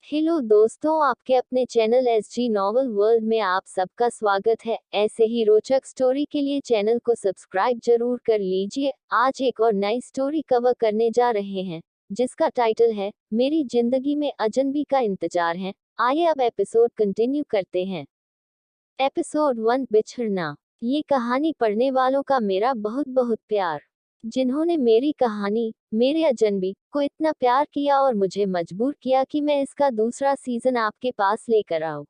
Hello दोस्तों, आपके अपने चैनल एसजी नॉवल वर्ल्ड में आप सबका स्वागत है। ऐसे ही रोचक स्टोरी के लिए चैनल को सब्सक्राइब जरूर कर लीजिए। आज एक और नई स्टोरी कवर करने जा रहे हैं, जिसका टाइटल है मेरी जिंदगी में अजनबी का इंतजार है। आइए अब एपिसोड कंटिन्यू करते हैं। एपिसोड 1, बिछड़ना। ये कहानी पढ़ने वालों का मेरा बहुत बहुत प्यार, जिन्होंने मेरी कहानी मेरे अजनबी को इतना प्यार किया और मुझे मजबूर किया कि मैं इसका दूसरा सीजन आपके पास लेकर आऊं।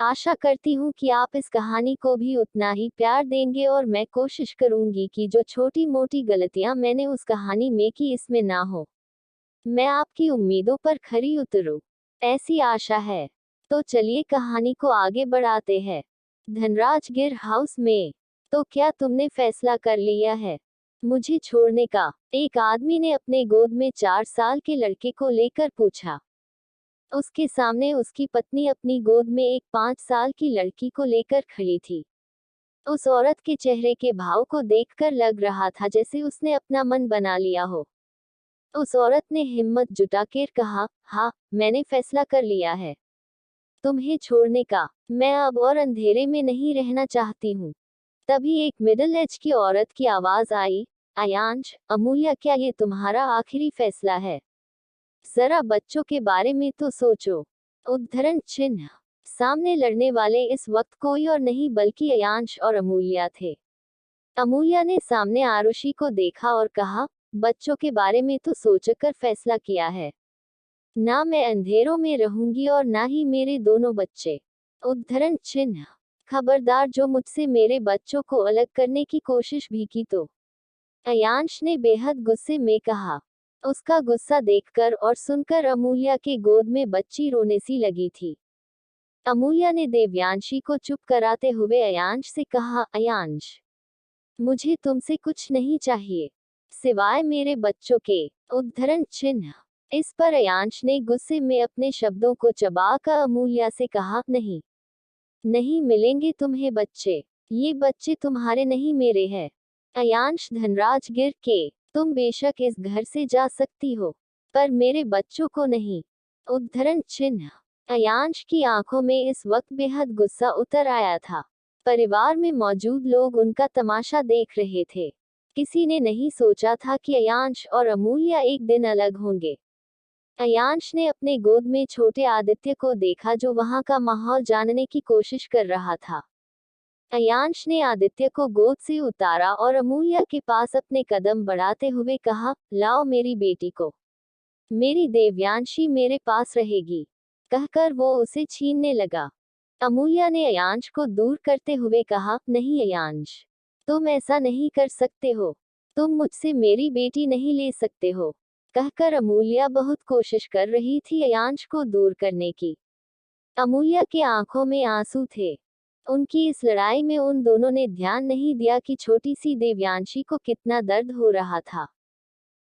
आशा करती हूँ कि आप इस कहानी को भी उतना ही प्यार देंगे और मैं कोशिश करूंगी कि जो छोटी मोटी गलतियां मैंने उस कहानी में की इसमें ना हो। मैं आपकी उम्मीदों पर खरी उतरूं, ऐसी आशा है। तो चलिए कहानी को आगे बढ़ाते हैं। धनराज गिर हाउस में। तो क्या तुमने फैसला कर लिया है मुझे छोड़ने का? एक आदमी ने अपने गोद में 4 साल के लड़के को लेकर पूछा। उसके सामने उसकी पत्नी अपनी गोद में एक 5 साल की लड़की को लेकर खड़ी थी। उस औरत के चेहरे के भाव को देखकर लग रहा था जैसे उसने अपना मन बना लिया हो। उस औरत ने हिम्मत जुटाकर कहा, हाँ, मैंने फैसला कर लिया है तुम्हें छोड़ने का। मैं अब और अंधेरे में नहीं रहना चाहती हूँ। तभी एक मिडिल एज की औरत की आवाज आई, अयांश, अमूल्या, क्या ये तुम्हारा आखिरी फैसला है? जरा बच्चों के बारे में तो सोचो। उद्धरण चिन्ह। सामने लड़ने वाले इस वक्त कोई और नहीं बल्कि अयांश और अमूल्या थे। अमूल्या ने सामने आरुषि को देखा और कहा, बच्चों के बारे में तो सोचकर फैसला किया है। ना मैं अंधेरों में रहूंगी और ना ही मेरे दोनों बच्चे। उद्धरण चिन्ह। खबरदार, जो मुझसे मेरे बच्चों को अलग करने की कोशिश भी की तो। अयांश ने बेहद गुस्से में कहा। उसका गुस्सा देखकर और सुनकर अमूल्या के गोद में बच्ची रोने सी लगी थी। अमूल्या ने देवयांशी को चुप कराते हुए अयांश से कहा, अयांश, मुझे तुमसे कुछ नहीं चाहिए सिवाय मेरे बच्चों के। उद्धरण चिन्ह। इस पर अयांश ने गुस्से में अपने शब्दों को चबाकर अमूल्या से कहा, नहीं, नहीं मिलेंगे तुम्हें बच्चे। ये बच्चे तुम्हारे नहीं, मेरे हैं। अयांश धनराज गिर के, तुम बेशक इस घर से जा सकती हो, पर मेरे बच्चों को नहीं। उद्धरण चिन्ह। अयांश की आंखों में इस वक्त बेहद गुस्सा उतर आया था। परिवार में मौजूद लोग उनका तमाशा देख रहे थे। किसी ने नहीं सोचा था कि अयांश और अमूल्या एक दिन अलग होंगे। अयांश ने अपने गोद में छोटे आदित्य को देखा, जो वहां का माहौल जानने की कोशिश कर रहा था। अयांश ने आदित्य को गोद से उतारा और अमूल्या के पास अपने कदम बढ़ाते हुए कहा, लाओ मेरी बेटी को। मेरी देवयांशी मेरे पास रहेगी, कहकर वो उसे छीनने लगा। अमूल्या ने अयांश को दूर करते हुए कहा, नहीं अयांश, तुम ऐसा नहीं कर सकते हो। तुम मुझसे मेरी बेटी नहीं ले सकते हो, कहकर अमूल्या बहुत कोशिश कर रही थी अयांश को दूर करने की। अमूल्या की आंखों में आंसू थे। उनकी इस लड़ाई में उन दोनों ने ध्यान नहीं दिया कि छोटी सी देवयांशी को कितना दर्द हो रहा था।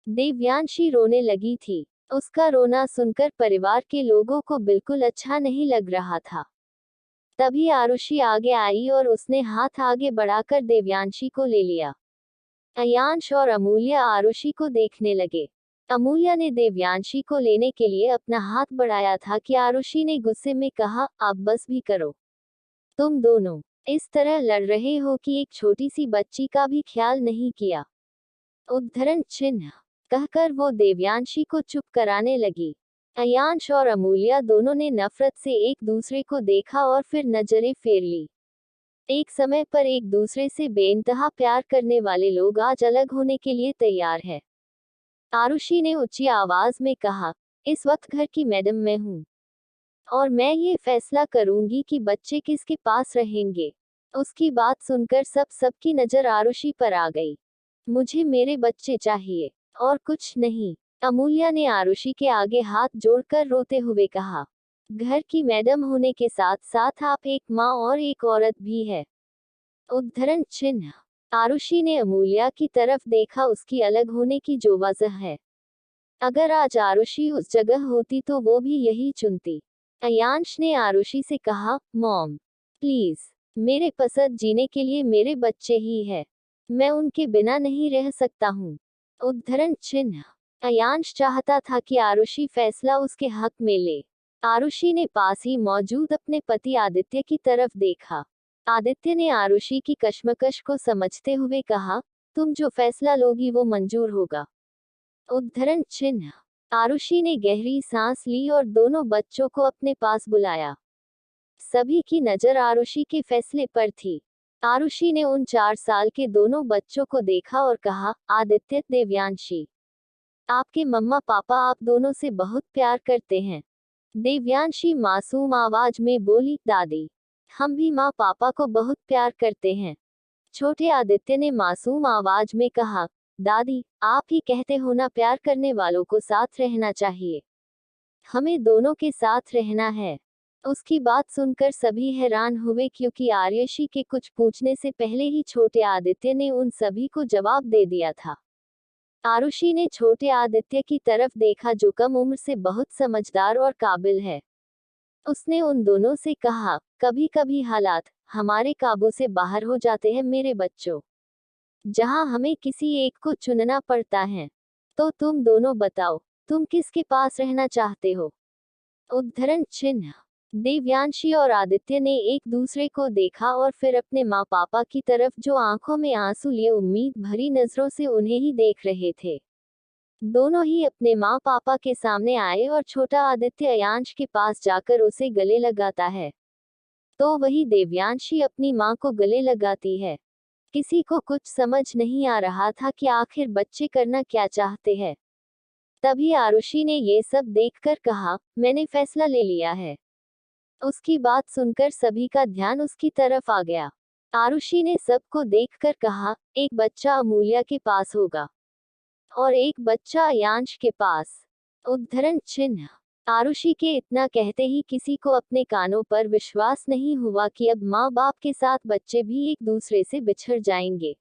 देवयांशी रोने लगी थी। उसका रोना सुनकर परिवार के लोगों को बिल्कुल अच्छा नहीं लग रहा था। तभी आरुषि आगे आई और उसने हाथ आगे बढ़ाकर देवयांशी को ले लिया। अयांश और अमूल्या आरुषि को देखने लगे। अमूल्या ने देवयांशी को लेने के लिए अपना हाथ बढ़ाया था कि आरुषि ने गुस्से में कहा, आप बस भी करो। तुम दोनों इस तरह लड़ रहे हो कि एक छोटी सी बच्ची का भी ख्याल नहीं किया। उद्धरण चिन्ह। कहकर वो देवयांशी को चुप कराने लगी। अयांश और अमूल्या दोनों ने नफरत से एक दूसरे को देखा और फिर नजरें फेर ली। एक समय पर एक दूसरे से बेइंतहा प्यार करने वाले लोग आज अलग होने के लिए तैयार है। आरुषि ने ऊंची आवाज में कहा, इस वक्त घर की मैडम मैं हूँ, और मैं ये फैसला करूंगी कि बच्चे किसके पास रहेंगे। उसकी बात सुनकर सबकी नजर आरुषि पर आ गई। मुझे मेरे बच्चे चाहिए, और कुछ नहीं। अमूल्या ने आरुषि के आगे हाथ जोड़कर रोते हुए कहा, घर की मैडम होने के साथ साथ आप एक माँ और एक औरत भी है। उद्धरण चिन्ह। आरुषि ने अमूल्या की तरफ देखा, उसकी अलग होने की जो वजह है। अगर आज आरुषि उस जगह होती तो वो भी यही चुनती। अयांश ने आरुषि से कहा, मॉम, प्लीज, मेरे पसंद जीने के लिए मेरे बच्चे ही है, मैं उनके बिना नहीं रह सकता हूँ। उद्धरण चिन्ह। अयांश चाहता था कि आरुषि फैसला उसके हक में ले, आरुषि ने पास ही मौजूद अपने पति आदित्य की तरफ देखा। आदित्य ने आरुषि की कश्मकश को समझते हुए कहा, तुम जो फैसला लोगी वो मंजूर होगा। उद्धरण चिन्ह। आरुषि ने गहरी सांस ली और दोनों बच्चों को अपने पास बुलाया। सभी की नजर आरुषि के फैसले पर थी। आरुषि ने उन 4 साल के दोनों बच्चों को देखा और कहा, आदित्य, देवयांशी, आपके मम्मा पापा आप दोनों से बहुत प्यार करते हैं। देवयांशी मासूम आवाज में बोली, दादी, हम भी माँ पापा को बहुत प्यार करते हैं। छोटे आदित्य ने मासूम आवाज में कहा, दादी, आप ही कहते हो ना प्यार करने वालों को साथ रहना चाहिए। हमें दोनों के साथ रहना है। उसकी बात सुनकर सभी हैरान हुए क्योंकि आर्यशी के कुछ पूछने से पहले ही छोटे आदित्य ने उन सभी को जवाब दे दिया था। आरुषि ने छोटे आदित्य की तरफ देखा जो कम उम्र से बहुत समझदार और काबिल है। उसने उन दोनों से कहा, कभी कभी हालात हमारे काबू से बाहर हो जाते हैं मेरे बच्चों, जहां हमें किसी एक को चुनना पड़ता है। तो तुम दोनों बताओ, तुम किसके पास रहना चाहते हो? उद्धरण चिन्ह। देवयांशी और आदित्य ने एक दूसरे को देखा और फिर अपने माँ पापा की तरफ जो आंखों में आंसू लिए उम्मीद भरी नजरों से उन्हें ही देख रहे थे। दोनों ही अपने माँ पापा के सामने आए और छोटा आदित्य अयांश के पास जाकर उसे गले लगाता है, तो वही देवयांशी अपनी माँ को गले लगाती है। किसी को कुछ समझ नहीं आ रहा था कि आखिर बच्चे करना क्या चाहते हैं। तभी आरुषि ने ये सब देखकर कहा, मैंने फैसला ले लिया है। उसकी बात सुनकर सभी का ध्यान उसकी तरफ आ गया। आरुषि ने सबको देखकर कहा, एक बच्चा अमूल्या के पास होगा और एक बच्चा अयांश के पास। उद्धरण चिन्ह। आरुषि के इतना कहते ही किसी को अपने कानों पर विश्वास नहीं हुआ कि अब माँ बाप के साथ बच्चे भी एक दूसरे से बिछड़ जाएंगे।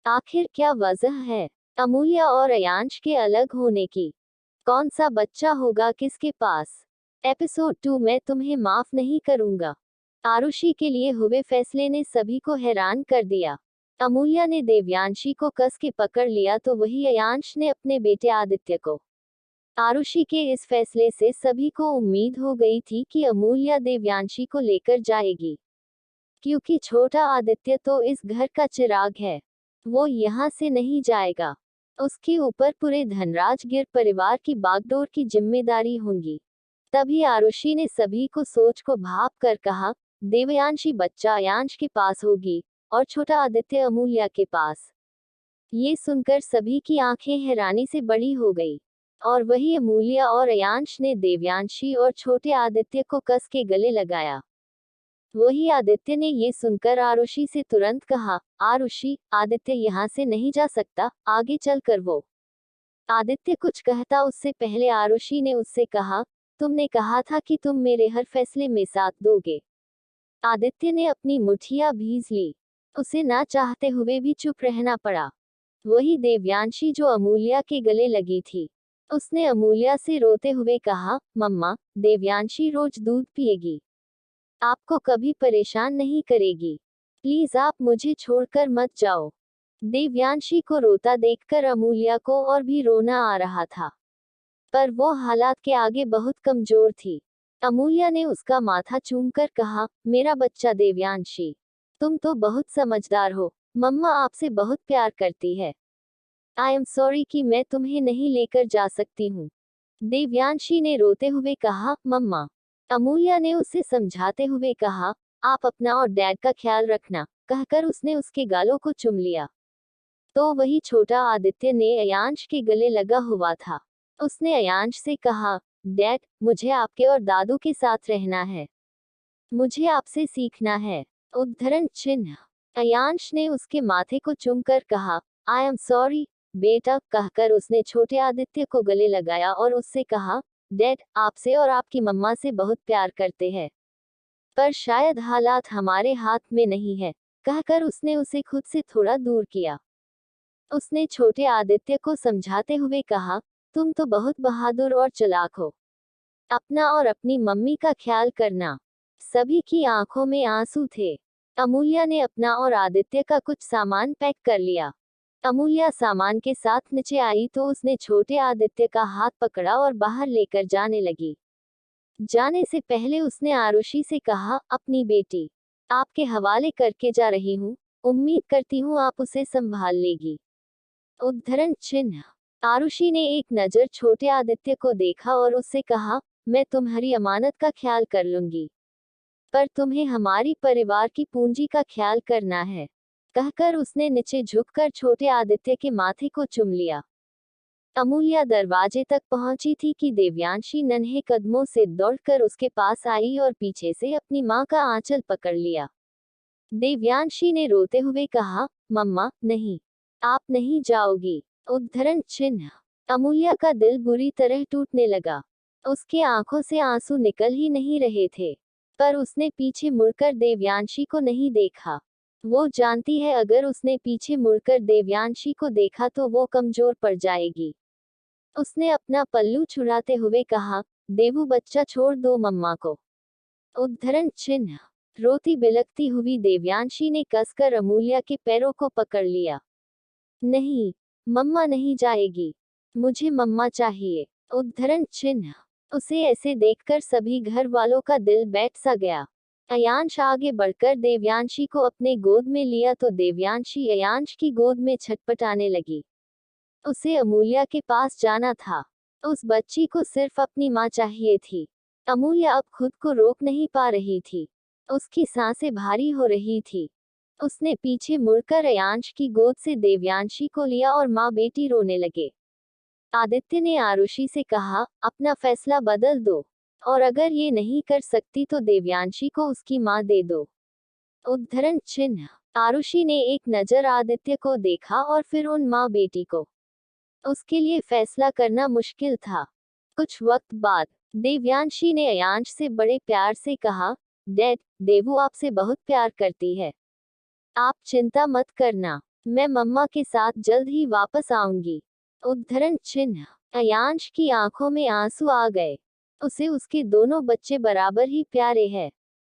आखिर क्या वजह है अमूल्या और अयांश के अलग होने की? कौन सा बच्चा होगा किसके पास? एपिसोड 2 मैं तुम्हें माफ नहीं करूंगा। आरुषि के लिए हुए फैसले ने सभी को हैरान कर दिया। अमूल्या ने देवयांशी को कस के पकड़ लिया तो वही अयांश ने अपने बेटे आदित्य को। आरुषि के इस फैसले से सभी को उम्मीद हो गई थी कि अमूल्या देवयांशी को लेकर जाएगी, क्योंकि छोटा आदित्य तो इस घर का चिराग है। वो यहाँ से नहीं जाएगा। उसके ऊपर पूरे धनराजगिर परिवार की बागडोर की जिम्मेदारी होगी। तभी आरुषि ने सभी को सोच को भाप कर कहा, देवयांशी बच्चा अयांश के पास होगी और छोटा आदित्य अमूल्या के पास। ये सुनकर सभी की आंखें हैरानी से बड़ी हो गई और वही अमूल्या और अयांश ने देवयांशी और छोटे आदित्य को कस के गले लगाया। वही आदित्य ने ये सुनकर आरुषि से तुरंत कहा, आरुषि, आदित्य यहाँ से नहीं जा सकता, आगे चल कर वो। आदित्य कुछ कहता उससे पहले आरुषि ने उससे कहा, तुमने कहा था कि तुम मेरे हर फैसले में साथ दोगे। आदित्य ने अपनी मुठिया भींच ली। उसे ना चाहते हुए भी चुप रहना पड़ा। वही देवयांशी जो अमूल्या के गले लगी थी, उसने अमूल्या से रोते हुए कहा, मम्मा, देवयांशी रोज दूध पिएगी, आपको कभी परेशान नहीं करेगी। प्लीज आप मुझे छोड़कर मत जाओ। देवयांशी को रोता देखकर अमूल्या को और भी रोना आ रहा था, पर वो हालात के आगे बहुत कमजोर थी। अमूल्या ने उसका माथा चूमकर कहा, मेरा बच्चा देवयांशी, तुम तो बहुत समझदार हो। मम्मा आपसे बहुत प्यार करती है। आई एम सॉरी कि मैं तुम्हें नहीं लेकर जा सकती हूँ। देवयांशी ने रोते हुए कहा, मम्मा। अमूल्या ने उसे समझाते हुए कहा, आप अपना और डैड का ख्याल रखना, कहकर उसने उसके गालों को चूम लिया। तो वही छोटा आदित्य ने अयांश के गले लगा हुआ था। उसने अयांश से कहा, डैड, मुझे आपके और दादू के साथ रहना है। मुझे आपसे सीखना है। उद्धरण चिन्ह। अयांश ने उसके माथे को चूमकर कहा, आई एम सॉरी बेटा, कहकर उसने छोटे आदित्य को गले लगाया और उससे कहा, डैड, आपसे और आपकी मम्मा से बहुत प्यार करते हैं, पर शायद हालात हमारे हाथ में नहीं है, कहकर उसने उसे खुद से थोड़ा दूर किया। उसने छोटे आदित्य को समझाते हुए कहा, तुम तो बहुत बहादुर और चालाक हो। अपना और अपनी मम्मी का ख्याल करना। सभी की आंखों में आंसू थे। अमूल्या ने अपना और आदित्य का कुछ सामान पैक कर लिया। अमूल्या सामान के साथ नीचे आई तो उसने छोटे आदित्य का हाथ पकड़ा और बाहर लेकर जाने लगी। जाने से पहले उसने आरुषि से कहा, अपनी बेटी आपके हवाले करके जा रही हूँ, उम्मीद करती हूँ आप उसे संभाल लेगी। उद्धरण चिन्ह। आरुषि ने एक नजर छोटे आदित्य को देखा और उससे कहा, मैं तुम्हारी अमानत का ख्याल कर लूंगी, पर तुम्हें हमारी परिवार की पूंजी का ख्याल करना है। कहकर उसने नीचे झुककर छोटे आदित्य के माथे को चूम लिया। अमूल्या दरवाजे तक पहुंची थी कि देवयांशी नन्हे कदमों से दौड़कर उसके पास आई और पीछे से अपनी मां का आंचल पकड़ लिया। देवयांशी ने रोते हुए कहा, मम्मा नहीं, आप नहीं जाओगी। उद्धरण चिन्ह। अमूल्या का दिल बुरी तरह टूटने लगा। उसके आंखों से आंसू निकल ही नहीं रहे थे, पर उसने पीछे मुड़कर देवयांशी को नहीं देखा। वो जानती है अगर उसने पीछे मुड़कर देवयांशी को देखा तो वो कमजोर पड़ जाएगी। उसने अपना पल्लू छुड़ाते हुए कहा, देवू बच्चा छोड़ दो मम्मा को। उद्धरण चिन्ह। रोती बिलखती हुई देवयांशी ने कसकर अमूल्या के पैरों को पकड़ लिया। नहीं, मम्मा नहीं जाएगी, मुझे मम्मा चाहिए। उद्धरण चिन्ह। उसे ऐसे देखकर सभी घर वालों का दिल बैठ सा गया। अयांश आगे बढ़कर देवयांशी को अपने गोद में लिया तो देवयांशी अयांश की गोद में छटपटाने लगी। उसे अमूल्या के पास जाना था। उस बच्ची को सिर्फ अपनी माँ चाहिए थी। अमूल्या अब खुद को रोक नहीं पा रही थी। उसकी सांसें भारी हो रही थी। उसने पीछे मुड़कर अयांश की गोद से देवयांशी को लिया और माँ बेटी रोने लगे। आदित्य ने आरुषि से कहा, अपना फैसला बदल दो, और अगर ये नहीं कर सकती तो देवयांशी को उसकी माँ दे दो। उद्धरण चिन्ह। आरुषि ने एक नजर आदित्य को देखा और फिर उन माँ बेटी को। उसके लिए फैसला करना मुश्किल था। कुछ वक्त बाद देवयांशी ने अयांश से बड़े प्यार से कहा, डैड, देवू आपसे बहुत प्यार करती है। आप चिंता मत करना, मैं मम्मा के साथ जल्द ही वापस आऊंगी। उद्धरण चिन्ह। अयांश की आंखों में आंसू आ गए। उसे उसके दोनों बच्चे बराबर ही प्यारे हैं।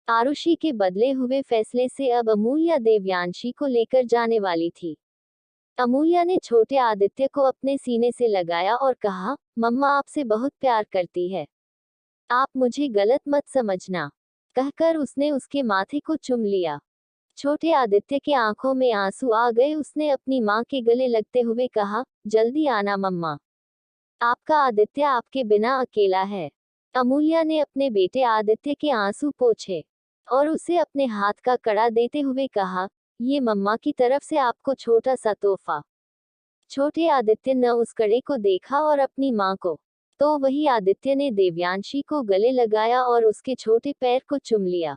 आरुषि के बदले हुए फैसले से अब अमूल्या देवयांशी को लेकर जाने वाली थी। अमूल्या ने छोटे आदित्य को अपने सीने से लगाया और कहा, मम्मा आपसे बहुत प्यार करती है, आप मुझे गलत मत समझना। कहकर उसने उसके माथे को चूम लिया। छोटे आदित्य के आंखों में आंसू आ गए। उसने अपनी मां के गले लगते हुए कहा, जल्दी आना मम्मा, आपका आदित्य आपके बिना अकेला है। अमूल्या ने अपने बेटे आदित्य के आंसू पोंछे और उसे अपने हाथ का कड़ा देते हुए कहा, ये मम्मा की तरफ से आपको छोटा सा तोहफा। छोटे आदित्य ने उस कड़े को देखा और अपनी मां को, तो वही आदित्य ने देवयांशी को गले लगाया और उसके छोटे पैर को चूम लिया।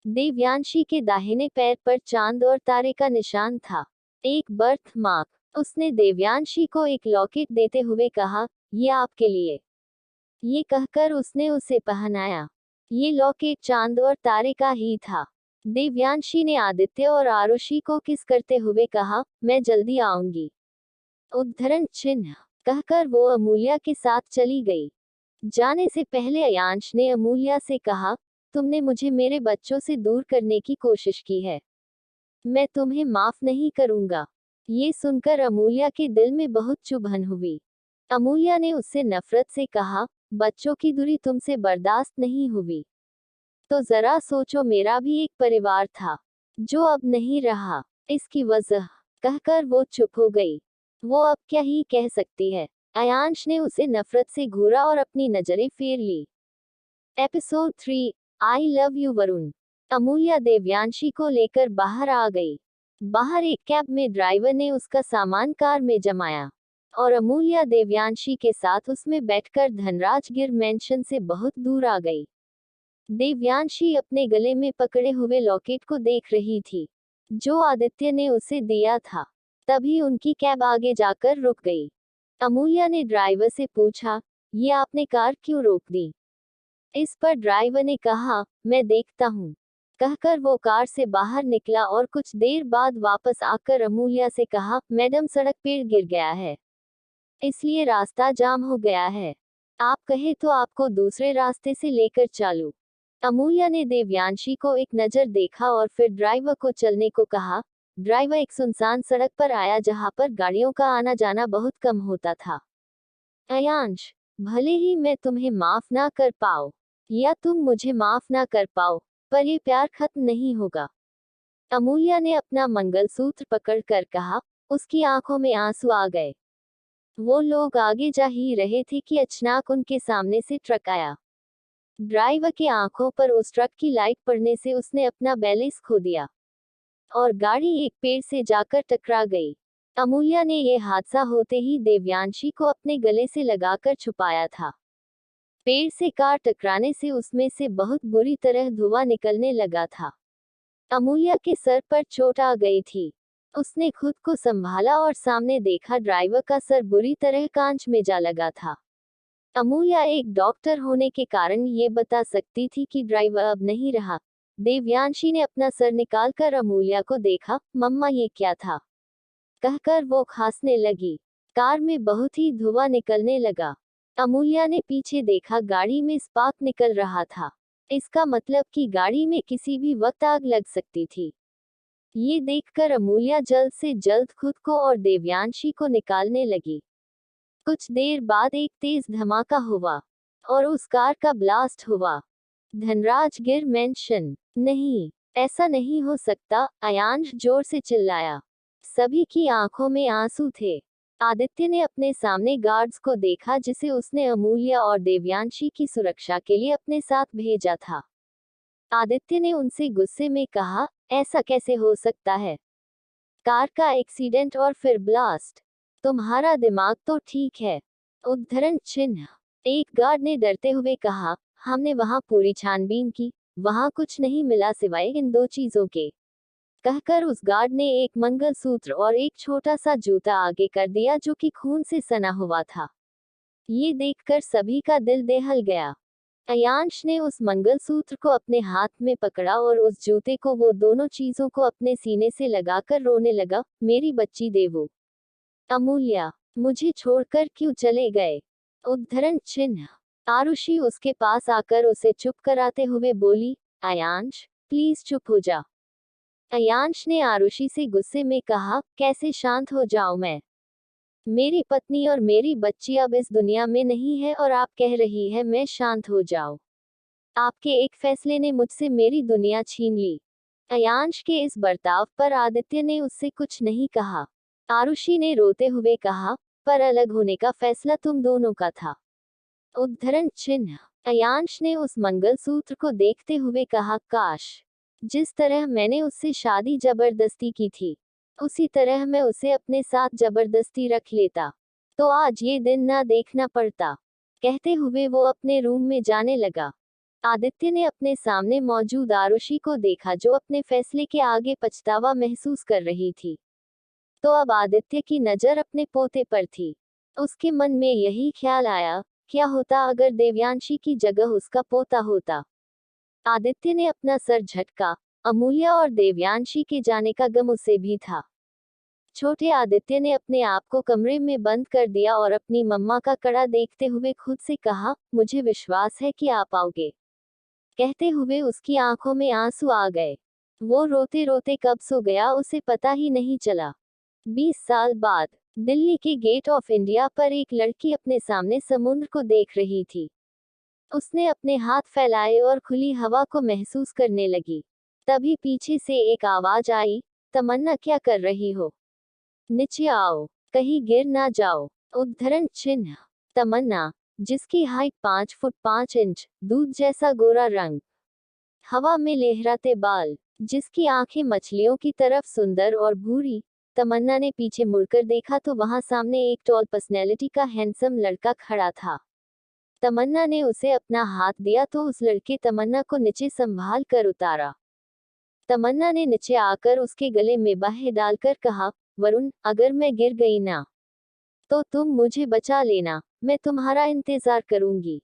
देवयांशी के दाहिने पैर पर चांद और तारे का निशान था, एक बर्थ मार्क। उसने देवयांशी को एक लॉकेट देते हुए कहा, ये आपके लिए। ये कहकर उसने उसे पहनाया। ये लॉकेट चांद और तारे का ही था। देवयांशी ने आदित्य और आरुषि को किस करते हुए कहा, मैं जल्दी आऊंगी। उद्धरण चिन्ह। कहकर वो अमूल्या के साथ चली गई। जाने से पहले अयांश ने अमूल्या से कहा, तुमने मुझे मेरे बच्चों से दूर करने की कोशिश की है, मैं तुम्हें माफ नहीं करूंगा। ये सुनकर अमूल्या के दिल में बहुत चुभन हुई। अमूल्या ने उससे नफरत से कहा, बच्चों की दूरी तुमसे बर्दाश्त नहीं हुई तो जरा सोचो, मेरा भी एक परिवार था जो अब नहीं रहा। इसकी वजह कहकर वो चुप हो गई। वो अब क्या ही कह सकती है। अयांश ने उसे नफरत से घूरा और अपनी नजरें फेर ली। Episode 3, I love you Varun. Amulya Devyanshi को लेकर बाहर आ गई। बाहर एक कैब में ड्राइवर ने उसका सामान कार में जमाया और अमूल्या देवयांशी के साथ उसमें बैठकर धनराजगिर मेंशन से बहुत दूर आ गई। देवयांशी अपने गले में पकड़े हुए लॉकेट को देख रही थी, जो आदित्य ने उसे दिया था। तभी उनकी कैब आगे जाकर रुक गई। अमूल्या ने ड्राइवर से पूछा, ये आपने कार क्यों रोक दी? इस पर ड्राइवर ने कहा, मैं देखता हूँ। कहकर वो कार से बाहर निकला और कुछ देर बाद वापस आकर अमूल्या से कहा, मैडम सड़क पेड़ गिर गया है, इसलिए रास्ता जाम हो गया है, आप कहे तो आपको दूसरे रास्ते से लेकर चलूं। अमूल्या ने देवयांशी को एक नजर देखा और फिर ड्राइवर को चलने को कहा। ड्राइवर एक सुनसान सड़क पर आया जहां पर गाड़ियों का आना जाना बहुत कम होता था। अयांश, भले ही मैं तुम्हें माफ ना कर पाऊं, या तुम मुझे माफ ना कर पाओ, पर ये प्यार खत्म नहीं होगा। अमूल्या ने अपना मंगलसूत्र पकड़कर कहा। उसकी आंखों में आंसू आ गए। वो लोग आगे जा ही रहे थे कि अचानक उनके सामने से ट्रक आया। ड्राइवर की आंखों पर उस ट्रक की लाइट पड़ने से उसने अपना बैलेंस खो दिया और गाड़ी एक पेड़ से जाकर टकरा गई। अमूल्या ने यह हादसा होते ही देवयांशी को अपने गले से लगाकर छुपाया था। पेड़ से कार टकराने से उसमें से बहुत बुरी तरह धुआं निकलने लगा था। अमूल्या के सर पर चोट आ गई थी। उसने खुद को संभाला और सामने देखा ड्राइवर का सर बुरी तरह कांच में जा लगा था। अमूल्या एक डॉक्टर होने के कारण ये बता सकती थी कि ड्राइवर अब नहीं रहा। देवयांशी ने अपना सर निकालकर अमूल्या को देखा। मम्मा ये क्या था, कहकर वो खांसने लगी। कार में बहुत ही धुआं निकलने लगा। अमूल्या ने पीछे देखा, गाड़ी में स्पार्क निकल रहा था। इसका मतलब कि गाड़ी में किसी भी वक्त आग लग सकती थी। ये देखकर अमूल्या जल्द से जल्द खुद को और देवयांशी को निकालने लगी। कुछ देर बाद एक तेज धमाका हुआ और उस कार का ब्लास्ट हुआ। धनराज गिर मेंशन। नहीं, ऐसा नहीं हो सकता, अयांश जोर से चिल्लाया। सभी की आंखों में आंसू थे। आदित्य ने अपने सामने गार्ड्स को देखा जिसे उसने अमूल्या और देवयांशी की सुरक्षा के लिए अपने साथ भेजा था। आदित्य ने उनसे गुस्से में कहा, ऐसा कैसे हो सकता है? कार का एक्सीडेंट और फिर ब्लास्ट। तुम्हारा दिमाग तो ठीक है। उद्धरण चिन्ह। एक गार्ड ने डरते हुए कहा, हमने वहां पूरी छानबीन की, वहां कुछ नहीं मिला सिवाय इन दो चीजों के। कहकर उस गार्ड ने एक मंगलसूत्र और एक छोटा सा जूता आगे कर दिया जो कि खून से सना हुआ था। ये देखकर सभी का दिल दहल गया। अयांश ने उस मंगलसूत्र को अपने हाथ में पकड़ा और उस जूते को, वो दोनों चीजों को अपने सीने से लगाकर रोने लगा। मेरी बच्ची देवो, अमूल्या, मुझे छोड़कर क्यों चले गए? उद्धरण चिन्ह। आरुषि उसके पास आकर उसे चुप कराते हुए बोली, अयांश प्लीज चुप हो जा। अयांश ने आरुषि से गुस्से में कहा, कैसे शांत हो जाऊं मैं? मेरी पत्नी और मेरी बच्ची अब इस दुनिया में नहीं है और आप कह रही है मैं शांत हो जाऊं। आपके एक फैसले ने मुझसे मेरी दुनिया छीन ली। अयांश के इस बर्ताव पर आदित्य ने उससे कुछ नहीं कहा। आरुषि ने रोते हुए कहा, पर अलग होने का फैसला तुम दोनों का था। उद्धरण चिन्ह। अयांश ने उस मंगलसूत्र को देखते हुए कहा, काश जिस तरह मैंने उससे शादी जबरदस्ती की थी उसी तरह मैं उसे अपने साथ जबरदस्ती रख लेता, तो आज ये दिन ना देखना पड़ता। कहते हुए वो अपने रूम में जाने लगा। आदित्य ने अपने सामने मौजूद आरुषि को देखा जो अपने फैसले के आगे पछतावा महसूस कर रही थी। तो अब आदित्य की नजर अपने पोते पर थी। उसके मन में यही ख्याल आया, क्या होता अगर देवयांशी की जगह उसका पोता होता? आदित्य ने अपना सर झटका। अमूल्या और देवयांशी के जाने का गम उसे भी था। छोटे आदित्य ने अपने आप को कमरे में बंद कर दिया और अपनी मम्मा का कड़ा देखते हुए खुद से कहा, मुझे विश्वास है कि आप आओगे। कहते हुए उसकी आंखों में आंसू आ गए। वो रोते रोते कब सो गया उसे पता ही नहीं चला। 20 साल बाद दिल्ली के गेट ऑफ इंडिया पर एक लड़की अपने सामने समुद्र को देख रही थी। उसने अपने हाथ फैलाए और खुली हवा को महसूस करने लगी। तभी पीछे से एक आवाज आई, तमन्ना क्या कर रही हो? नीचे आओ, कहीं गिर ना जाओ। उद्धरण चिन्ह। तमन्ना, जिसकी हाइट 5 फुट 5 इंच, दूध जैसा गोरा रंग, हवा में लहराते बाल, जिसकी आंखें मछलियों की तरफ सुंदर और भूरी। तमन्ना ने पीछे मुड़कर देखा तो वहां सामने एक टॉल पर्सनैलिटी का हैंडसम लड़का खड़ा था। तमन्ना ने उसे अपना हाथ दिया तो उस लड़के तमन्ना को नीचे संभाल कर उतारा। तमन्ना ने नीचे आकर उसके गले में बाहें डालकर कहा, वरुण, अगर मैं गिर गई ना तो तुम मुझे बचा लेना, मैं तुम्हारा इंतजार करूंगी।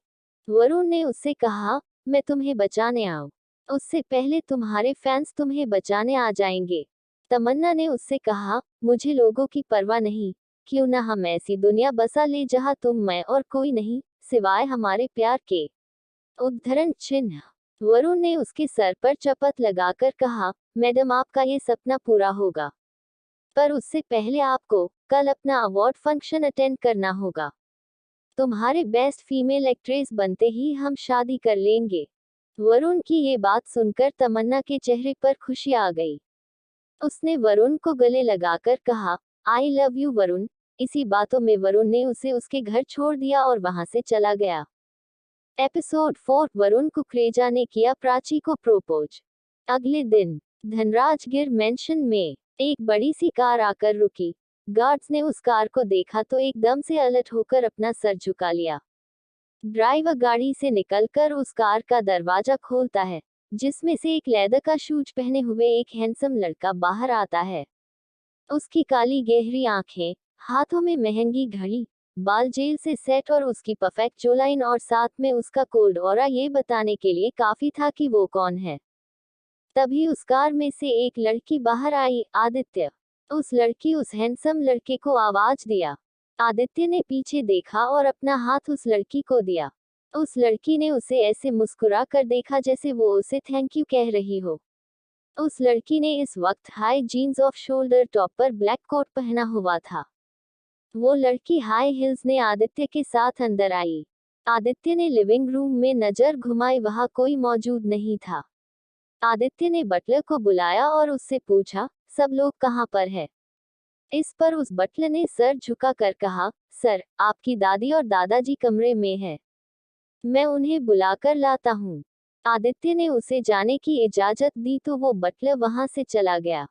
वरुण ने उससे कहा, मैं तुम्हें बचाने आऊं उससे पहले तुम्हारे फैंस तुम्हें बचाने आ जाएंगे। तमन्ना ने उससे कहा, मुझे लोगों की परवाह नहीं, क्यों ना हम ऐसी दुनिया बसा ले जहां तुम, मैं और कोई नहीं सिवाय हमारे प्यार के। उद्धरण चिन्ह। वरुण ने उसके सर पर चपत लगाकर कहा, मैडम आपका ये सपना पूरा होगा, पर उससे पहले आपको कल अपना अवार्ड फंक्शन अटेंड करना होगा। तुम्हारे बेस्ट फीमेल एक्ट्रेस बनते ही हम शादी कर लेंगे। वरुण की ये बात सुनकर तमन्ना के चेहरे पर खुशी आ गई। उसने वरुण को गले लगाकर कहा, आई लव यू वरुण। इसी बातों में वरुण ने उसे उसके घर छोड़ दिया और वहां से चला गया। एपिसोड 4 वरुण कुकरेजा ने किया प्राची को प्रोपोज। अगले दिन धनराजगिर मेंशन में एक बड़ी सी कार आकर रुकी। गार्ड्स ने उस कार को देखा तो एकदम से अलर्ट होकर अपना सर झुका लिया। ड्राइवर गाड़ी से निकलकर उस कार का दरवाजा खोलता है, जिसमें से एक लेदर का शूज पहने हुए एक हैंडसम लड़का बाहर आता है। उसकी काली गहरी आंखें, हाथों में महंगी घड़ी, बाल जेल से सेट और उसकी परफेक्ट जोलाइन और साथ में उसका कोल्ड ऑरा ये बताने के लिए काफी था कि वो कौन है। तभी उस कार में से एक लड़की बाहर आई, आदित्य। उस लड़की उस हैंडसम लड़के को आवाज दिया। आदित्य ने पीछे देखा और अपना हाथ उस लड़की को दिया। उस लड़की ने उसे ऐसे मुस्कुरा कर देखा जैसे वो उसे थैंक यू कह रही हो। उस लड़की ने इस वक्त high jeans off shoulder top पर ब्लैक कोट पहना हुआ था। वो लड़की हाई हिल्स ने आदित्य के साथ अंदर आई। आदित्य ने लिविंग रूम में नजर घुमाई, वहां कोई मौजूद नहीं था। आदित्य ने बटलर को बुलाया और उससे पूछा, सब लोग कहाँ पर है। इस पर उस बटलर ने सर झुका कर कहा, सर, आपकी दादी और दादाजी कमरे में है, मैं उन्हें बुलाकर लाता हूँ। आदित्य ने उसे जाने की इजाजत दी तो वो बटलर वहां से चला गया।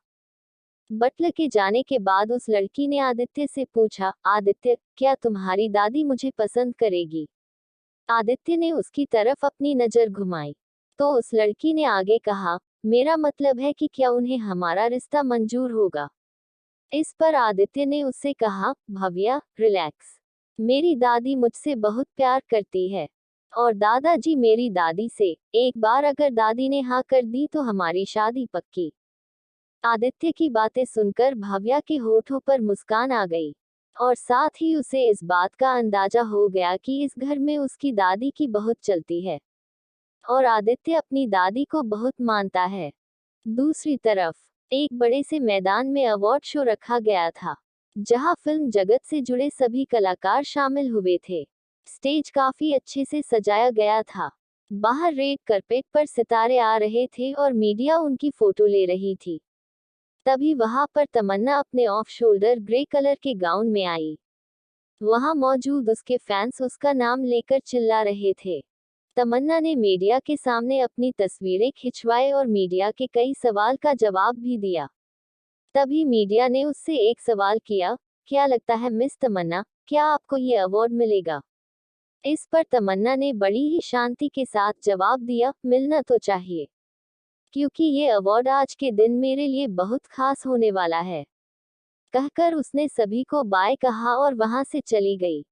बटलर के जाने के बाद उस लड़की ने आदित्य से पूछा, आदित्य, क्या तुम्हारी दादी मुझे पसंद करेगी। आदित्य ने उसकी तरफ अपनी नजर घुमाई तो उस लड़की ने आगे कहा, मेरा मतलब है कि क्या उन्हें हमारा रिश्ता मंजूर होगा। इस पर आदित्य ने उससे कहा, भव्या, रिलैक्स। मेरी दादी मुझसे बहुत प्यार करती है और दादाजी मेरी दादी से, एक बार अगर दादी ने हाँ कर दी तो हमारी शादी पक्की। आदित्य की बातें सुनकर भव्या के होठों पर मुस्कान आ गई और साथ ही उसे इस बात का अंदाजा हो गया कि इस घर में उसकी दादी की बहुत चलती है और आदित्य अपनी दादी को बहुत मानता है। दूसरी तरफ एक बड़े से मैदान में अवार्ड शो रखा गया था, जहां फिल्म जगत से जुड़े सभी कलाकार शामिल हुए थे। स्टेज काफी अच्छे से सजाया गया था। बाहर रेड कार्पेट पर सितारे आ रहे थे और मीडिया उनकी फोटो ले रही थी। तभी वहां पर तमन्ना अपने ऑफ शोल्डर ग्रे कलर के गाउन में आई। वहां मौजूद उसके फैंस उसका नाम लेकर चिल्ला रहे थे। तमन्ना ने मीडिया के सामने अपनी तस्वीरें खिंचवाई और मीडिया के कई सवाल का जवाब भी दिया। तभी मीडिया ने उससे एक सवाल किया, क्या लगता है मिस तमन्ना, क्या आपको ये अवार्ड मिलेगा। इस पर तमन्ना ने बड़ी ही शांति के साथ जवाब दिया, मिलना तो चाहिए, क्योंकि ये अवार्ड आज के दिन मेरे लिए बहुत खास होने वाला है। कहकर उसने सभी को बाय कहा और वहां से चली गई।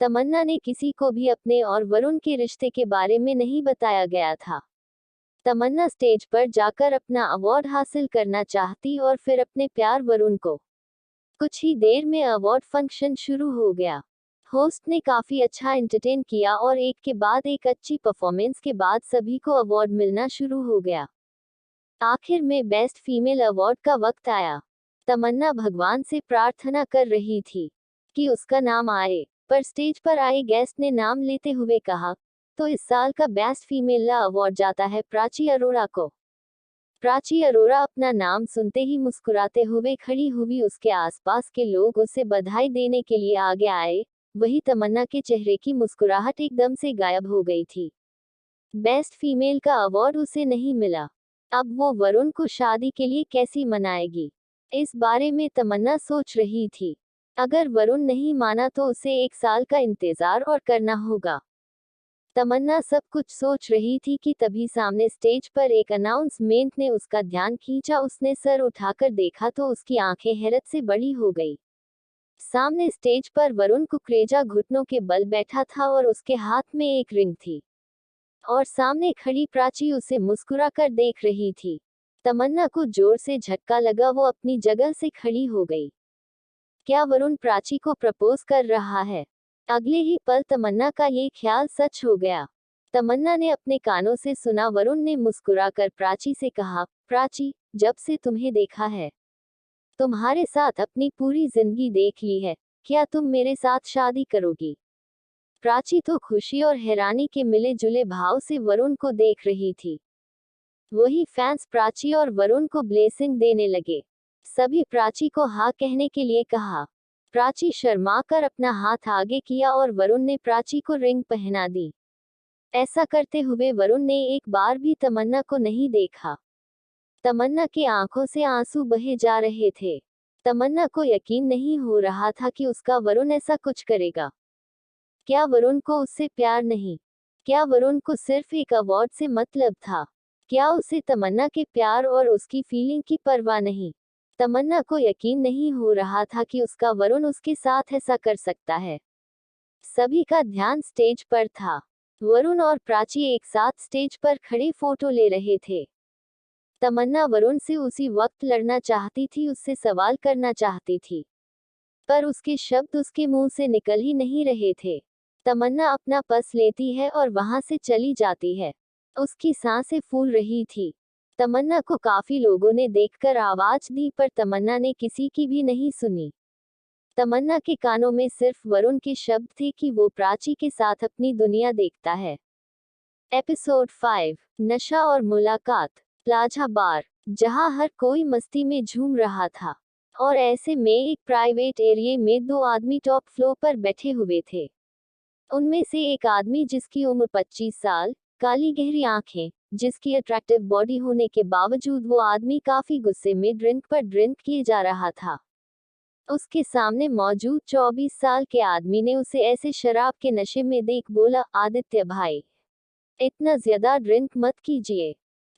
तमन्ना ने किसी को भी अपने और वरुण के रिश्ते के बारे में नहीं बताया गया था। तमन्ना स्टेज पर जाकर अपना अवार्ड हासिल करना चाहती और फिर अपने प्यार वरुण को। कुछ ही देर में अवार्ड फंक्शन शुरू हो गया। होस्ट ने काफी अच्छा एंटरटेन किया और एक के बाद एक अच्छी परफॉर्मेंस के बाद सभी को अवार्ड मिलना शुरू हो गया। आखिर में बेस्ट फीमेल अवार्ड का वक्त आया। तमन्ना भगवान से प्रार्थना कर रही थी कि उसका नाम आए, पर स्टेज पर आए गेस्ट ने नाम लेते हुए कहा, तो इस साल का बेस्ट फीमेल अवार्ड जाता है प्राची अरोड़ा को। प्राची अरोड़ा अपना नाम सुनते ही मुस्कुराते हुए खड़ी हुई। उसके आसपास के लोग उसे बधाई देने के लिए आगे आए। वही तमन्ना के चेहरे की मुस्कुराहट एकदम से गायब हो गई थी। बेस्ट फीमेल का अवार्ड उसे नहीं मिला। अब वो वरुण को शादी के लिए कैसी मनाएगी, इस बारे में तमन्ना सोच रही थी। अगर वरुण नहीं माना तो उसे 1 साल का इंतजार और करना होगा। तमन्ना सब कुछ सोच रही थी कि तभी सामने स्टेज पर एक अनाउंसमेंट ने उसका ध्यान खींचा। उसने सर उठाकर देखा तो उसकी आंखें हैरत से बड़ी हो गई। सामने स्टेज पर वरुण कुकरेजा घुटनों के बल बैठा था और उसके हाथ में एक रिंग थी और सामने खड़ी प्राची उसे मुस्कुराकर देख रही थी। तमन्ना को जोर से झटका लगा, वो अपनी जगह से खड़ी हो गई। क्या वरुण प्राची को प्रपोज कर रहा है? अगले ही पल तमन्ना का ये ख्याल सच हो गया। तमन्ना ने अपने कानों से सुना, वरुण ने मुस्कुराकर प्राची से कहा, प्राची, जब से तुम्हें देखा है, तुम्हारे साथ अपनी पूरी जिंदगी देख ली है, क्या तुम मेरे साथ शादी करोगी? प्राची तो खुशी और हैरानी के मिले जुले भाव से वरुण को देख रही थी। वही फैंस प्राची और वरुण को ब्लेसिंग देने लगे। सभी प्राची को हाँ कहने के लिए कहा। प्राची शर्माकर अपना हाथ आगे किया और वरुण ने प्राची को रिंग पहना दी। ऐसा करते हुए वरुण ने एक बार भी तमन्ना को नहीं देखा। तमन्ना की आंखों से आंसू बहे जा रहे थे। तमन्ना को यकीन नहीं हो रहा था कि उसका वरुण ऐसा कुछ करेगा। क्या वरुण को उससे प्यार नहीं? क्या वरुण को सिर्फ एक अवार्ड से मतलब था? क्या उसे तमन्ना के प्यार और उसकी फीलिंग की परवाह नहीं? तमन्ना को यकीन नहीं हो रहा था कि उसका वरुण उसके साथ ऐसा कर सकता है। सभी का ध्यान स्टेज पर था। वरुण और प्राची एक साथ स्टेज पर खड़े फोटो ले रहे थे। तमन्ना वरुण से उसी वक्त लड़ना चाहती थी, उससे सवाल करना चाहती थी, पर उसके शब्द उसके मुंह से निकल ही नहीं रहे थे। तमन्ना अपना पस लेती है और वहां से चली जाती है। उसकी सांसें फूल रही थी। तमन्ना को काफी लोगों ने देखकर आवाज दी, पर तमन्ना ने किसी की भी नहीं सुनी। तमन्ना के कानों में सिर्फ वरुण के शब्द थे कि वो प्राची के साथ अपनी दुनिया देखता है। एपिसोड 5, नशा और मुलाकात। प्लाजा बार, जहां हर कोई मस्ती में झूम रहा था, और ऐसे में एक प्राइवेट एरिया में दो आदमी टॉप फ्लोर पर बैठे हुए थे। उनमें से एक आदमी जिसकी उम्र 25 साल, काली गहरी आंखें, जिसकी अट्रैक्टिव बॉडी होने के बावजूद वो आदमी काफी गुस्से में ड्रिंक पर ड्रिंक किए जा रहा था। उसके सामने मौजूद 24 साल के आदमी ने उसे ऐसे शराब के नशे में देख बोला, आदित्य भाई, इतना ज्यादा ड्रिंक मत कीजिए,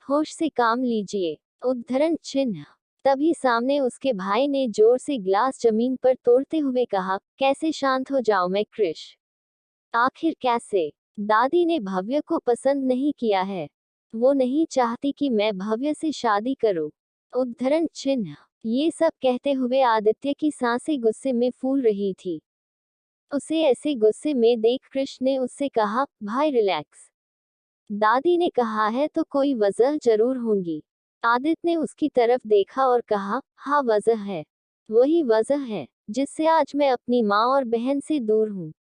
होश से काम लीजिए। उद्धरण चिन्ह। तभी सामने उसके भाई ने जोर से ग्लास जमीन पर तोड़ते हुए कहा, कैसे शांत हो जाऊं मैं क्रिश? आखिर कैसे? दादी ने भव्य को पसंद नहीं किया है। वो नहीं चाहती कि मैं भव्य से शादी करूं। उद्धरण चिन्ह। ये सब कहते हुए आदित्य की सांसें गुस्से में फूल रही थी। उसे ऐसे गुस्से में देख कृष्ण ने उससे कहा, भाई रिलैक्स। दादी ने कहा है तो कोई वजह जरूर होगी। आदित्य ने उसकी तरफ देखा और कहा, हाँ वजह है। वही वजह है जिससे आज मैं अपनी माँ और बहन से दूर हूँ।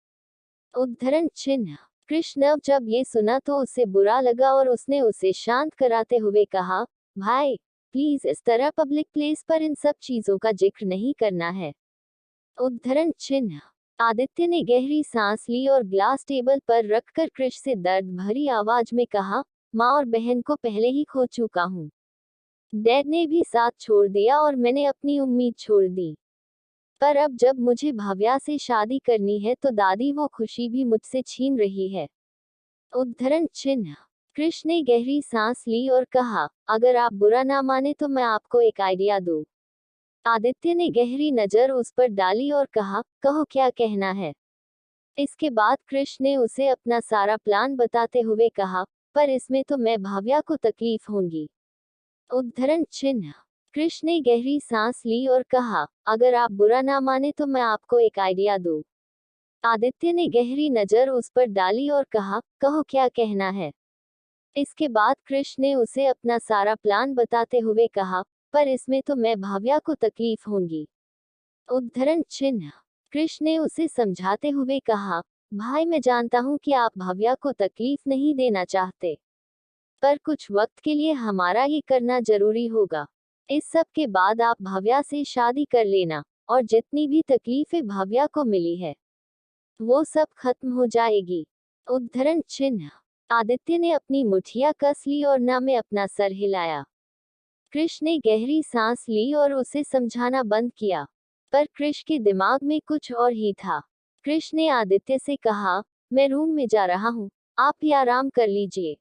उद्धरण चिन्ह। कृष्ण जब ये सुना तो उसे बुरा लगा और उसने उसे शांत कराते हुए कहा, भाई प्लीज इस तरह पब्लिक प्लेस पर इन सब चीजों का जिक्र नहीं करना है। उद्धरण चिन्ह। आदित्य ने गहरी सांस ली और ग्लास टेबल पर रखकर कृष से दर्द भरी आवाज में कहा, माँ और बहन को पहले ही खो चुका हूँ। डैड ने भी साथ छोड़ दिया और मैंने अपनी उम्मीद छोड़ दी। पर अब जब मुझे भव्या से शादी करनी है तो दादी वो खुशी भी मुझसे छीन रही है। उद्धरण चिन्ह। कृष्ण ने गहरी सांस ली और कहा, अगर आप बुरा ना माने तो मैं आपको एक आइडिया दूं। आदित्य ने गहरी नजर उस पर डाली और कहा, कहो क्या कहना है। इसके बाद कृष्ण ने उसे अपना सारा प्लान बताते हुए कहा, पर इसमें तो मैं भव्या को तकलीफ होगी। उद्धरण चिन्ह। कृष्ण ने गहरी सांस ली और कहा, अगर आप बुरा ना माने तो मैं आपको एक आइडिया दूं। आदित्य ने गहरी नजर उस पर डाली और कहा, कहो क्या कहना है। इसके बाद कृष्ण ने उसे अपना सारा प्लान बताते हुए कहा, पर इसमें तो मैं भव्या को तकलीफ होगी। उद्धरण चिन्ह। कृष्ण ने उसे समझाते हुए कहा, भाई मैं जानता हूँ कि आप भव्या को तकलीफ नहीं देना चाहते, पर कुछ वक्त के लिए हमारा ये करना जरूरी होगा। इस सब के बाद आप भव्या से शादी कर लेना, और जितनी भी तकलीफें भव्या को मिली है वो सब खत्म हो जाएगी। उद्धरण चिन्ह। आदित्य ने अपनी मुठिया कस ली और ना में अपना सर हिलाया। कृष ने गहरी सांस ली और उसे समझाना बंद किया, पर कृष के दिमाग में कुछ और ही था। कृष ने आदित्य से कहा, मैं रूम में जा रहा हूँ, आप भी आराम कर लीजिए।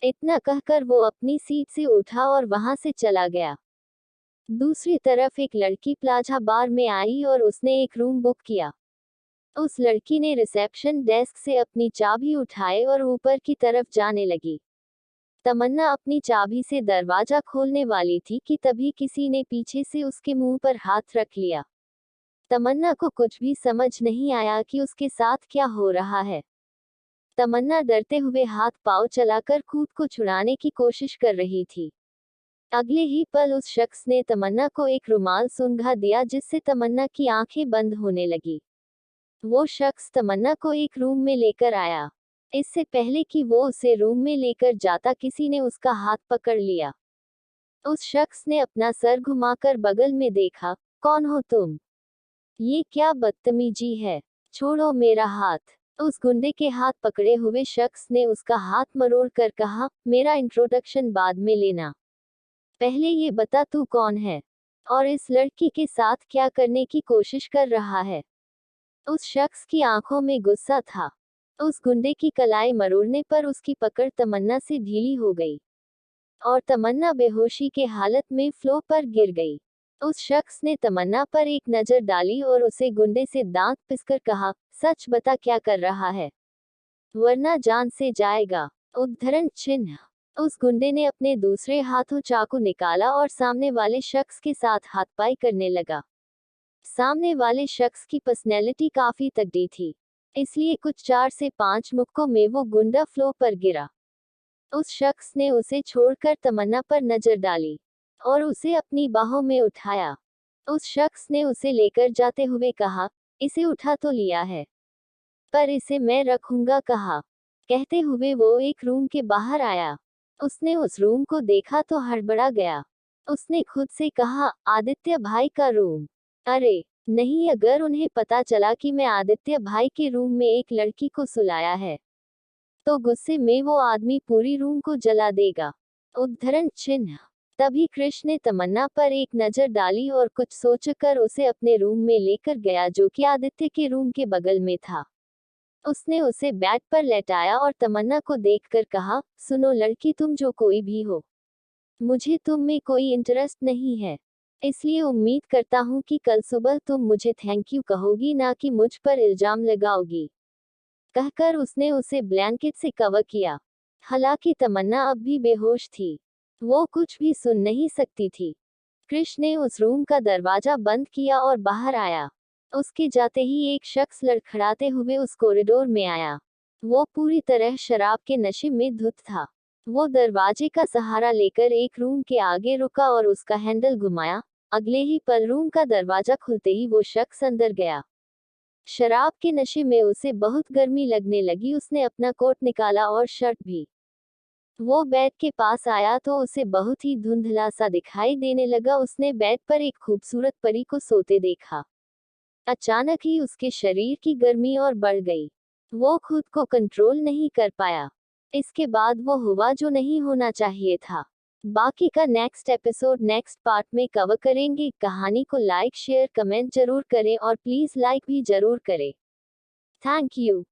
इतना कहकर वो अपनी सीट से उठा और वहां से चला गया। दूसरी तरफ एक लड़की प्लाजा बार में आई और उसने एक रूम बुक किया। उस लड़की ने रिसेप्शन डेस्क से अपनी चाबी उठाए और ऊपर की तरफ जाने लगी। तमन्ना अपनी चाबी से दरवाजा खोलने वाली थी कि तभी किसी ने पीछे से उसके मुंह पर हाथ रख लिया। तमन्ना को कुछ भी समझ नहीं आया कि उसके साथ क्या हो रहा है। तमन्ना डरते हुए हाथ पांव चलाकर खुद को छुड़ाने की कोशिश कर रही थी। अगले ही पल उस शख्स ने तमन्ना को एक रुमाल सूंघा दिया, जिससे तमन्ना की आंखें बंद होने लगी। वो शख्स तमन्ना को एक रूम में लेकर आया। इससे पहले कि वो उसे रूम में लेकर जाता, किसी ने उसका हाथ पकड़ लिया। उस शख्स ने अपना सर घुमाकर बगल में देखा। कौन हो तुम? ये क्या बदतमीजी है? छोड़ो मेरा हाथ। उस गुंडे के हाथ पकड़े हुए शख्स ने उसका हाथ मरोड़ कर कहा, मेरा इंट्रोडक्शन बाद में लेना, पहले ये बता तू कौन है और इस लड़की के साथ क्या करने की कोशिश कर रहा है। उस शख्स की आंखों में गुस्सा था। उस गुंडे की कलाई मरोड़ने पर उसकी पकड़ तमन्ना से ढीली हो गई और तमन्ना बेहोशी के हालत में फ्लोर पर गिर गई। उस शख्स ने तमन्ना पर एक नजर डाली और उसे गुंडे से दांत पिसकर कहा, सच बता क्या कर रहा है, वरना जान से जाएगा। उद्धरण चिन्ह। उस गुंडे ने अपने दूसरे हाथों चाकू निकाला और सामने वाले शख्स के साथ हाथापाई करने लगा। सामने वाले शख्स की पर्सनैलिटी काफी तगड़ी थी, इसलिए कुछ 4 से 5 मुक्कों में वो गुंडा फ्लोर पर गिरा। उस शख्स ने उसे छोड़कर तमन्ना पर नजर डाली और उसे अपनी बाहों में उठाया। उस शख्स ने उसे लेकर जाते हुए कहा, इसे उठा तो लिया है, पर इसे मैं रखूंगा कहा। कहते हुए वो एक रूम के बाहर आया। उसने उस रूम को देखा तो हड़बड़ा गया। उसने खुद से कहा, आदित्य भाई का रूम। अरे नहीं, अगर उन्हें पता चला कि मैं आदित्य भाई के रूम में एक लड़की को सुलाया है तो गुस्से में वो आदमी पूरी रूम को जला देगा। उद्धरण चिन्ह। तभी कृष्ण ने तमन्ना पर एक नजर डाली और कुछ सोचकर उसे अपने रूम में लेकर गया, जो कि आदित्य के रूम के बगल में था। उसने उसे बेड पर लेटाया और तमन्ना को देखकर कहा, सुनो लड़की, तुम जो कोई भी हो, मुझे तुम में कोई इंटरेस्ट नहीं है, इसलिए उम्मीद करता हूँ कि कल सुबह तुम मुझे थैंक यू कहोगी, ना कि मुझ पर इल्जाम लगाओगी। कहकर उसने उसे ब्लैंकेट से कवर किया। हालांकि तमन्ना अब भी बेहोश थी, वो कुछ भी सुन नहीं सकती थी। कृष्ण ने उस रूम का दरवाजा बंद किया और बाहर आया। उसके जाते ही एक शख्स लड़खड़ाते हुए उस कॉरिडोर में आया। वो पूरी तरह शराब के नशे में धुत था। वो दरवाजे का सहारा लेकर एक रूम के आगे रुका और उसका हैंडल घुमाया। अगले ही पल रूम का दरवाजा खुलते ही वो शख्स अंदर गया। शराब के नशे में उसे बहुत गर्मी लगने लगी। उसने अपना कोट निकाला और शर्ट भी। वो बेड के पास आया तो उसे बहुत ही धुंधला सा दिखाई देने लगा। उसने बेड पर एक खूबसूरत परी को सोते देखा। अचानक ही उसके शरीर की गर्मी और बढ़ गई। वो खुद को कंट्रोल नहीं कर पाया। इसके बाद वो हुआ जो नहीं होना चाहिए था। बाकी का नेक्स्ट एपिसोड नेक्स्ट पार्ट में कवर करेंगे। कहानी को लाइक शेयर कमेंट जरूर करें और प्लीज लाइक भी जरूर करें। Thank you.